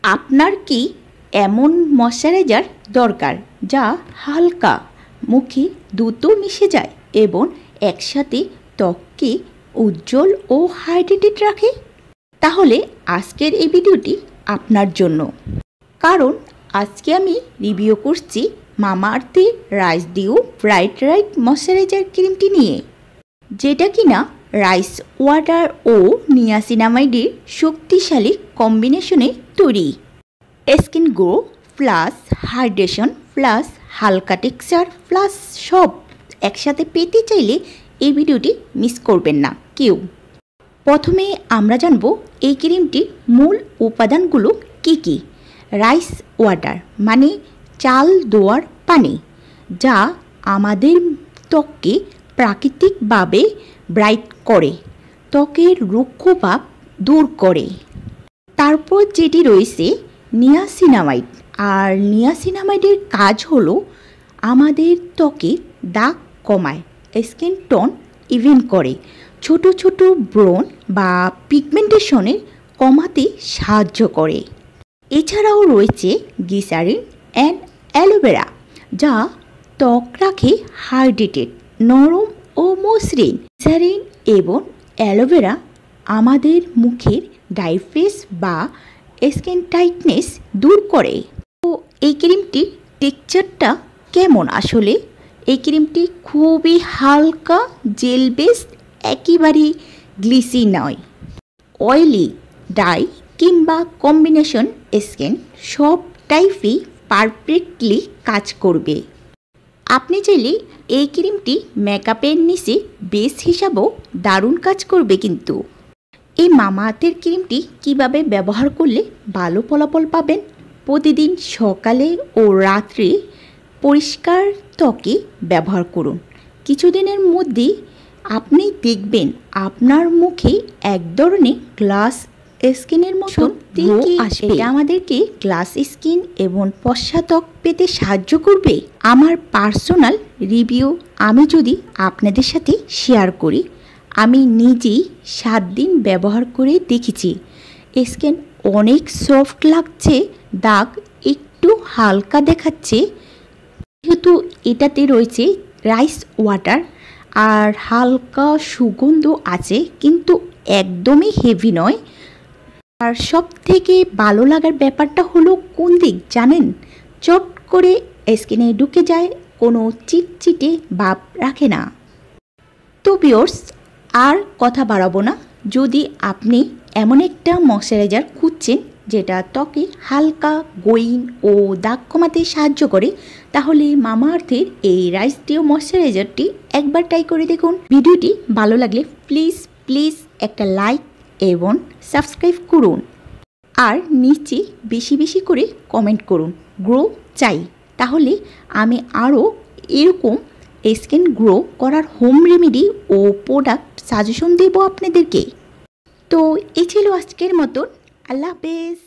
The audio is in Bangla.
আপনার কি এমন ময়শ্চারাইজার দরকার যা হালকা, মুখে দ্রুত মিশে যায় এবং একসাথে ত্বককে উজ্জ্বল ও হাইড্রেটেড রাখে? তাহলে আজকের এই ভিডিওটি আপনার জন্য। কারণ আজকে আমি রিভিউ করছি মামাআর্থের রাইস ডিউ ব্রাইট ময়শ্চারাইজার ক্রিমটি নিয়ে, যেটা কিনা রাইস ওয়াটার ও নিয়াসিনামাইডের শক্তিশালী কম্বিনেশনে তৈরি। Skin glow plus hydration plus হালকা টেক্সচার প্লাস সব একসাথে পেতে চাইলে এই ভিডিওটি মিস করবেন না কেউ। প্রথমে আমরা জানব এই ক্রিমটির মূল উপাদানগুলো কি কি। রাইস ওয়াটার মানে চাল দোয়ার পানি, যা আমাদের ত্বককে প্রাকৃতিকভাবে ব্রাইট করে, ত্বকের রুক্ষভাব দূর করে। তারপর যেটি রয়েছে নিয়াসিনামাইড, আর নিয়াসিনামাইডের কাজ হলো আমাদের ত্বকে দাগ কমায়, স্কিন টোন ইভেন করে, ছোট ছোট ব্রণ বা পিগমেন্টেশনের কমাতে সাহায্য করে। এছাড়াও রয়েছে গ্লিসারিন অ্যান্ড অ্যালোভেরা, যা ত্বক রাখে হাইড্রেটেড, নরম ও মসৃণ। গ্লিসারিন এবং অ্যালোভেরা আমাদের মুখের ড্রাইনেস বা স্কিন টাইটনেস দূর করে। তো এই ক্রিমটির টেক্সচারটা কেমন? আসলে এই ক্রিমটি খুবই হালকা জেল বেসড, একেবারেই গ্লিসি নয়। অয়েলি, ড্রাই কিংবা কম্বিনেশন স্কিন সব টাইপই পারফেক্টলি কাজ করবে। আপনি চাইলে এই ক্রিমটি মেকআপের নিচে বেস হিসাবেও দারুণ কাজ করবে। কিন্তু এই মামাআর্থের ক্রিমটি কিভাবে ব্যবহার করলে ভালো ফলাফল পাবেন? প্রতিদিন সকালে ও রাত্রে পরিষ্কার ত্বকে ব্যবহার করুন। কিছুদিনের মধ্যেই আপনি দেখবেন আপনার মুখে এক ধরনের গ্লাস স্কিনের মতো গ্লো আসবে। এটা আমাদেরকে গ্লাস স্কিন এবং ফর্সা ত্বক পেতে সাহায্য করবে। আমার পার্সোনাল রিভিউ আমি যদি আপনাদের সাথে শেয়ার করি, আমি নিজেই 7 দিন ব্যবহার করে দেখেছি। স্কিন অনেক সফট লাগছে, দাগ একটু হালকা দেখাচ্ছে, যেহেতু এটাতে রয়েছে রাইস ওয়াটার আর হালকা সুগন্ধ আছে, কিন্তু একদমই হেভি নয়। আর সব থেকে ভালো লাগার ব্যাপারটা হলো কোন দিক জানেন? চট করে স্কিনে ঢুকে যায়, কোনো চিটচিটে ভাব রাখে না। তো ভিউয়ার্স, আর কথা বাড়াবো না। যদি আপনি এমন একটা ময়শ্চারাইজার খুঁজছেন যেটা ত্বকে হালকা গ্লোয়িং ও দাগ কমাতে সাহায্য করে, তাহলে মামাআর্থের এই রাইস ডিউ ময়শ্চারাইজারটি একবার ট্রাই করে দেখুন। ভিডিওটি ভালো লাগলে প্লিজ একটা লাইক এবং সাবস্ক্রাইব করুন, আর নিচে বেশি বেশি করে কমেন্ট করুন গ্রো চাই। তাহলে আমি আরও এরকম স্কিন গ্রো করার হোম রেমেডি ও প্রোডাক্ট সাজেশন দেব আপনাদেরকে। তো এই ছিল আজকের মতন। আল্লাহ হাফেজ।